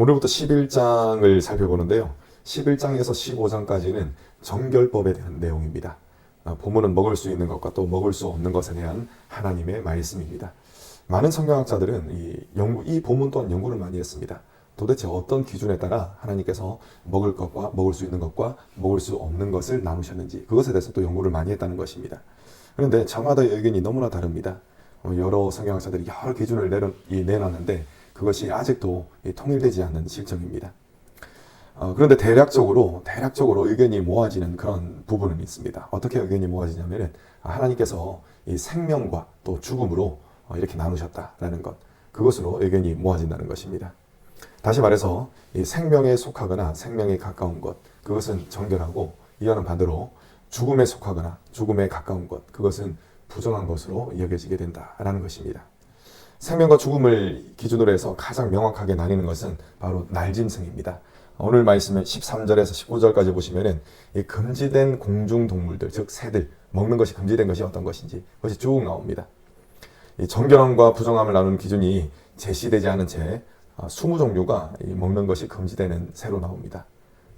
오늘부터 11장을 살펴보는데요. 11장에서 15장까지는 정결법에 대한 내용입니다. 본문은 먹을 수 있는 것과 또 먹을 수 없는 것에 대한 하나님의 말씀입니다. 많은 성경학자들은 이 본문 또한 연구를 많이 했습니다. 도대체 어떤 기준에 따라 하나님께서 먹을 것과 먹을 수 있는 것과 먹을 수 없는 것을 나누셨는지 그것에 대해서 또 연구를 많이 했다는 것입니다. 그런데 저마다의 의견이 너무나 다릅니다. 여러 성경학자들이 여러 기준을 내놨는데 그것이 아직도 통일되지 않는 실정입니다. 그런데 대략적으로 의견이 모아지는 그런 부분은 있습니다. 어떻게 의견이 모아지냐면은 하나님께서 이 생명과 또 죽음으로 이렇게 나누셨다라는 것, 그것으로 의견이 모아진다는 것입니다. 다시 말해서 이 생명에 속하거나 생명에 가까운 것, 그것은 정결하고, 이와는 반대로 죽음에 속하거나 죽음에 가까운 것, 그것은 부정한 것으로 여겨지게 된다라는 것입니다. 생명과 죽음을 기준으로 해서 가장 명확하게 나뉘는 것은 바로 날짐승입니다. 오늘 말씀은 13절에서 19절까지 보시면은 이 금지된 공중동물들, 즉 새들, 먹는 것이 금지된 것이 어떤 것인지 그것이 쭉 나옵니다. 이 정결함과 부정함을 나누는 기준이 제시되지 않은 채 20종류가 먹는 것이 금지되는 새로 나옵니다.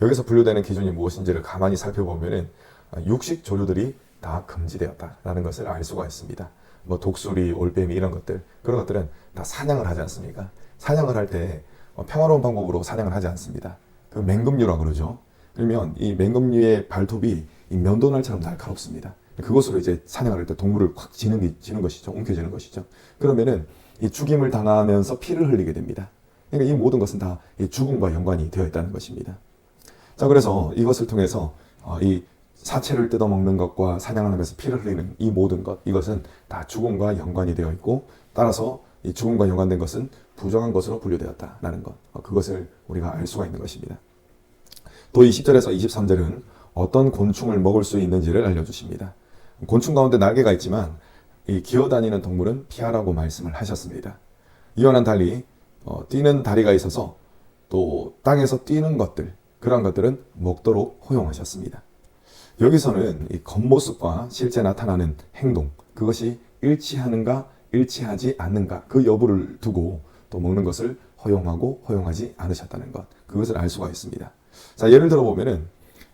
여기서 분류되는 기준이 무엇인지를 가만히 살펴보면은 육식 조류들이 다 금지되었다라는 것을 알 수가 있습니다. 뭐 독수리, 올빼미 이런 것들, 그런 것들은 다 사냥을 하지 않습니까? 사냥을 할 때 평화로운 방법으로 사냥을 하지 않습니다. 그 맹금류라고 그러죠. 그러면 이 맹금류의 발톱이 이 면도날처럼 날카롭습니다. 그것으로 이제 사냥을 할 때 동물을 확 지는 것이죠. 움켜쥐는 것이죠. 그러면은 이 죽임을 당하면서 피를 흘리게 됩니다. 그러니까 이 모든 것은 다 이 죽음과 연관이 되어 있다는 것입니다. 자, 그래서 이것을 통해서 이 사체를 뜯어먹는 것과 사냥을 하면서 피를 흘리는 이 모든 것, 이것은 다 죽음과 연관이 되어 있고, 따라서 이 죽음과 연관된 것은 부정한 것으로 분류되었다라는 것, 그것을 우리가 알 수가 있는 것입니다. 또 20절에서 23절은 어떤 곤충을 먹을 수 있는지를 알려주십니다. 곤충 가운데 날개가 있지만 이 기어다니는 동물은 피하라고 말씀을 하셨습니다. 이와는 달리 뛰는 다리가 있어서 또 땅에서 뛰는 것들, 그러한 것들은 먹도록 허용하셨습니다. 여기서는 이 겉모습과 실제 나타나는 행동, 그것이 일치하는가 일치하지 않는가, 그 여부를 두고 또 먹는 것을 허용하고 허용하지 않으셨다는 것, 그것을 알 수가 있습니다. 자, 예를 들어 보면은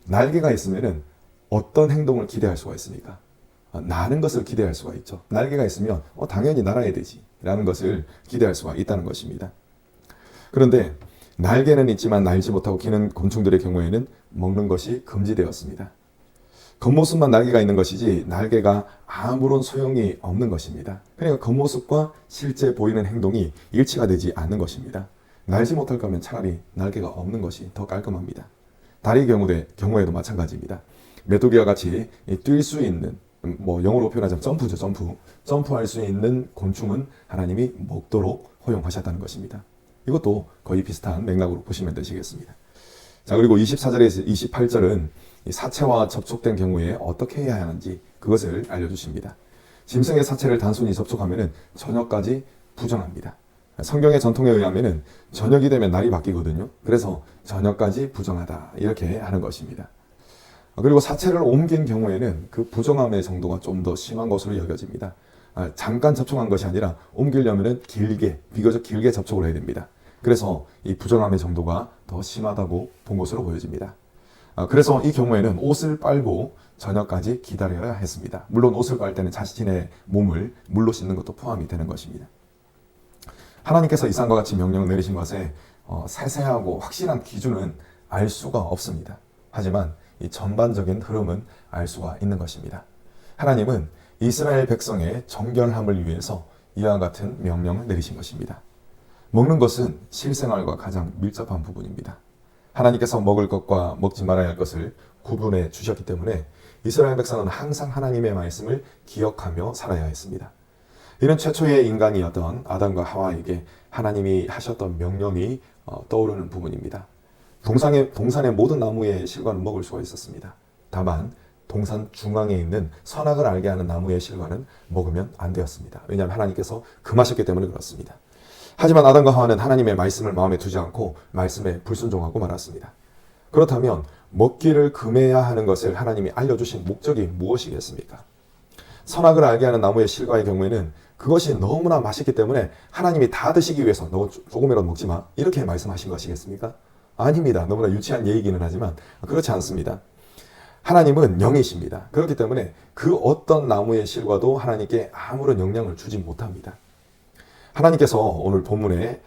날개가 있으면은 어떤 행동을 기대할 수가 있습니까? 나는 것을 기대할 수가 있죠. 날개가 있으면 당연히 날아야 되지 라는 것을 기대할 수가 있다는 것입니다. 그런데 날개는 있지만 날지 못하고 기는 곤충들의 경우에는 먹는 것이 금지되었습니다. 겉모습만 날개가 있는 것이지 날개가 아무런 소용이 없는 것입니다. 그러니까 겉모습과 실제 보이는 행동이 일치가 되지 않는 것입니다. 날지 못할 거면 차라리 날개가 없는 것이 더 깔끔합니다. 다리 경우에도 마찬가지입니다. 메뚜기와 같이 뛸 수 있는, 영어로 표현하자면 점프죠, 점프할 수 있는 곤충은 하나님이 먹도록 허용하셨다는 것입니다. 이것도 거의 비슷한 맥락으로 보시면 되시겠습니다. 자, 그리고 24절에서 28절은 사체와 접촉된 경우에 어떻게 해야 하는지 그것을 알려주십니다. 짐승의 사체를 단순히 접촉하면 저녁까지 부정합니다. 성경의 전통에 의하면 저녁이 되면 날이 바뀌거든요. 그래서 저녁까지 부정하다, 이렇게 하는 것입니다. 그리고 사체를 옮긴 경우에는 그 부정함의 정도가 좀 더 심한 것으로 여겨집니다. 잠깐 접촉한 것이 아니라 옮기려면 비교적 길게 접촉을 해야 됩니다. 그래서 이 부정함의 정도가 더 심하다고 본 것으로 보여집니다. 그래서 이 경우에는 옷을 빨고 저녁까지 기다려야 했습니다. 물론 옷을 빨 때는 자신의 몸을 물로 씻는 것도 포함이 되는 것입니다. 하나님께서 이상과 같이 명령을 내리신 것에 세세하고 확실한 기준은 알 수가 없습니다. 하지만 이 전반적인 흐름은 알 수가 있는 것입니다. 하나님은 이스라엘 백성의 정결함을 위해서 이와 같은 명령을 내리신 것입니다. 먹는 것은 실생활과 가장 밀접한 부분입니다. 하나님께서 먹을 것과 먹지 말아야 할 것을 구분해 주셨기 때문에 이스라엘 백성은 항상 하나님의 말씀을 기억하며 살아야 했습니다. 이는 최초의 인간이었던 아담과 하와에게 하나님이 하셨던 명령이 떠오르는 부분입니다. 동산의 모든 나무의 실과는 먹을 수가 있었습니다. 다만 동산 중앙에 있는 선악을 알게 하는 나무의 실과는 먹으면 안 되었습니다. 왜냐하면 하나님께서 금하셨기 때문에 그렇습니다. 하지만 아담과 하와는 하나님의 말씀을 마음에 두지 않고 말씀에 불순종하고 말았습니다. 그렇다면 먹기를 금해야 하는 것을 하나님이 알려주신 목적이 무엇이겠습니까? 선악을 알게 하는 나무의 실과의 경우에는 그것이 너무나 맛있기 때문에 하나님이 다 드시기 위해서 너 조금이라도 먹지 마, 이렇게 말씀하신 것이겠습니까? 아닙니다. 너무나 유치한 예이기는 하지만 그렇지 않습니다. 하나님은 영이십니다. 그렇기 때문에 그 어떤 나무의 실과도 하나님께 아무런 영향을 주지 못합니다. 하나님께서 오늘 본문에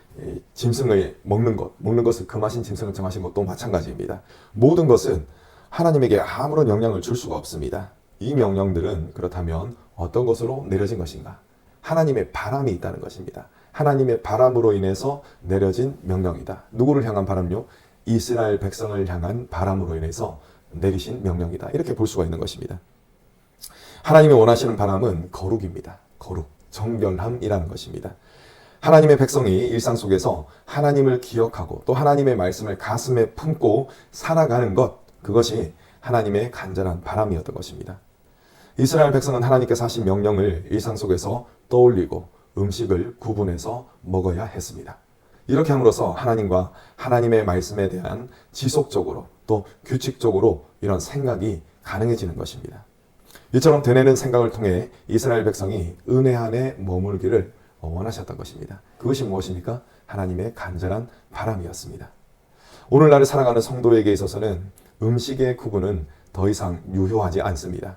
짐승을 먹는 것을 금하신 짐승을 정하신 것도 마찬가지입니다. 모든 것은 하나님에게 아무런 영향을 줄 수가 없습니다. 이 명령들은 그렇다면 어떤 것으로 내려진 것인가? 하나님의 바람이 있다는 것입니다. 하나님의 바람으로 인해서 내려진 명령이다. 누구를 향한 바람요? 이스라엘 백성을 향한 바람으로 인해서 내리신 명령이다. 이렇게 볼 수가 있는 것입니다. 하나님이 원하시는 바람은 거룩입니다. 거룩, 정결함이라는 것입니다. 하나님의 백성이 일상 속에서 하나님을 기억하고 또 하나님의 말씀을 가슴에 품고 살아가는 것, 그것이 하나님의 간절한 바람이었던 것입니다. 이스라엘 백성은 하나님께서 하신 명령을 일상 속에서 떠올리고 음식을 구분해서 먹어야 했습니다. 이렇게 함으로써 하나님과 하나님의 말씀에 대한 지속적으로 또 규칙적으로 이런 생각이 가능해지는 것입니다. 이처럼 되뇌는 생각을 통해 이스라엘 백성이 은혜 안에 머물기를 원하셨던 것입니다. 그것이 무엇입니까? 하나님의 간절한 바람이었습니다. 오늘날을 살아가는 성도에게 있어서는 음식의 구분은 더 이상 유효하지 않습니다.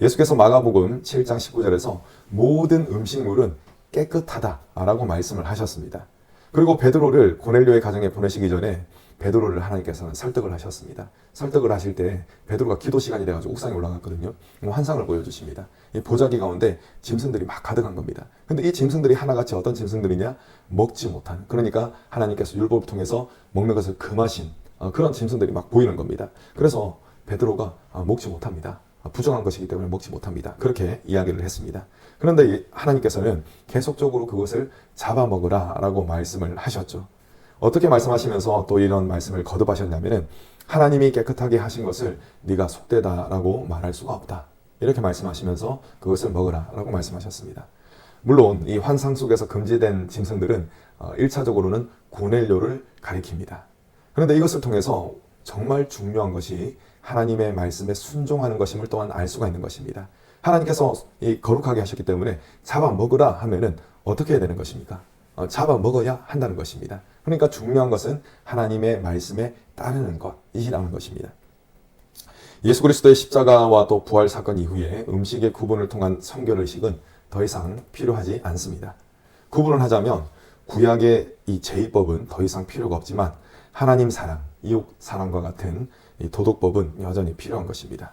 예수께서 마가복음 7장 19절에서 모든 음식물은 깨끗하다라고 말씀을 하셨습니다. 그리고 베드로를 고넬료의 가정에 보내시기 전에 베드로를 하나님께서는 설득을 하셨습니다. 설득을 하실 때 베드로가 기도 시간이 돼가지고 옥상에 올라갔거든요. 환상을 보여주십니다. 이 보자기 가운데 짐승들이 막 가득한 겁니다. 근데 이 짐승들이 하나같이 어떤 짐승들이냐? 먹지 못한, 그러니까 하나님께서 율법을 통해서 먹는 것을 금하신 그런 짐승들이 막 보이는 겁니다. 그래서 베드로가 먹지 못합니다. 부정한 것이기 때문에 먹지 못합니다. 그렇게 이야기를 했습니다. 그런데 하나님께서는 계속적으로 그것을 잡아먹으라 라고 말씀을 하셨죠. 어떻게 말씀하시면서 또 이런 말씀을 거듭하셨냐면은 하나님이 깨끗하게 하신 것을 네가 속되다라고 말할 수가 없다. 이렇게 말씀하시면서 그것을 먹으라 라고 말씀하셨습니다. 물론 이 환상 속에서 금지된 짐승들은 1차적으로는 고넬료를 가리킵니다. 그런데 이것을 통해서 정말 중요한 것이 하나님의 말씀에 순종하는 것임을 또한 알 수가 있는 것입니다. 하나님께서 이 거룩하게 하셨기 때문에 잡아먹으라 하면은 어떻게 해야 되는 것입니까? 잡아먹어야 한다는 것입니다. 그러니까 중요한 것은 하나님의 말씀에 따르는 것이라는 것입니다. 예수 그리스도의 십자가와 또 부활 사건 이후에 음식의 구분을 통한 성결의식은 더 이상 필요하지 않습니다. 구분을 하자면 구약의 이 제의법은 더 이상 필요가 없지만 하나님 사랑, 이웃 사랑과 같은 이 도덕법은 여전히 필요한 것입니다.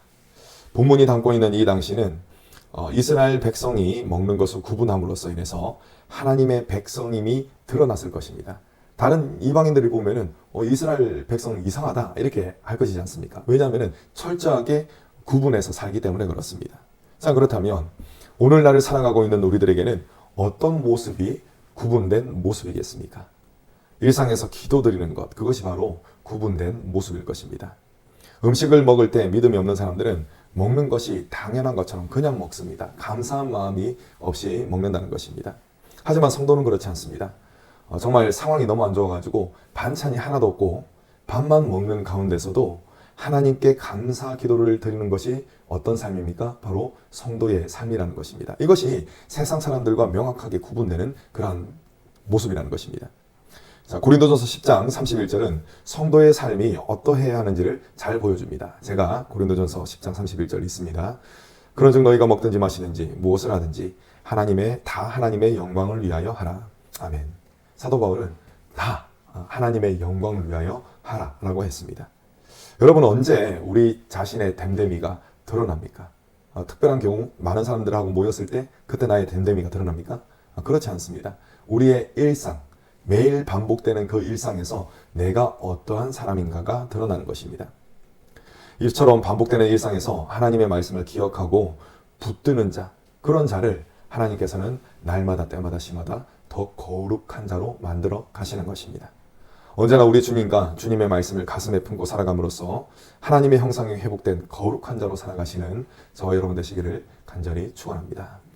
본문이 담고 있는 이 당시는 이스라엘 백성이 먹는 것을 구분함으로써 인해서 하나님의 백성임이 드러났을 것입니다. 다른 이방인들이 보면은 이스라엘 백성 이상하다 이렇게 할 것이지 않습니까? 왜냐하면 철저하게 구분해서 살기 때문에 그렇습니다. 자, 그렇다면 오늘날을 살아가고 있는 우리들에게는 어떤 모습이 구분된 모습이겠습니까? 일상에서 기도드리는 것, 그것이 바로 구분된 모습일 것입니다. 음식을 먹을 때 믿음이 없는 사람들은 먹는 것이 당연한 것처럼 그냥 먹습니다. 감사한 마음이 없이 먹는다는 것입니다. 하지만 성도는 그렇지 않습니다. 정말 상황이 너무 안 좋아가지고 반찬이 하나도 없고 밥만 먹는 가운데서도 하나님께 감사 기도를 드리는 것이 어떤 삶입니까? 바로 성도의 삶이라는 것입니다. 이것이 세상 사람들과 명확하게 구분되는 그러한 모습이라는 것입니다. 자, 고린도전서 10장 31절은 성도의 삶이 어떠해야 하는지를 잘 보여줍니다. 제가 고린도전서 10장 31절 있습니다. 그런즉 너희가 먹든지 마시든지 무엇을 하든지 다 하나님의 영광을 위하여 하라. 아멘. 사도 바울은 다 하나님의 영광을 위하여 하라 라고 했습니다. 여러분, 언제 우리 자신의 됨됨이가 드러납니까? 특별한 경우 많은 사람들하고 모였을 때 그때 나의 됨됨이가 드러납니까? 그렇지 않습니다. 우리의 일상, 매일 반복되는 그 일상에서 내가 어떠한 사람인가가 드러나는 것입니다. 이처럼 반복되는 일상에서 하나님의 말씀을 기억하고 붙드는 자, 그런 자를 하나님께서는 날마다 때마다 시마다 더 거룩한 자로 만들어 가시는 것입니다. 언제나 우리 주님과 주님의 말씀을 가슴에 품고 살아감으로써 하나님의 형상이 회복된 거룩한 자로 살아가시는 저와 여러분 되시기를 간절히 축원합니다.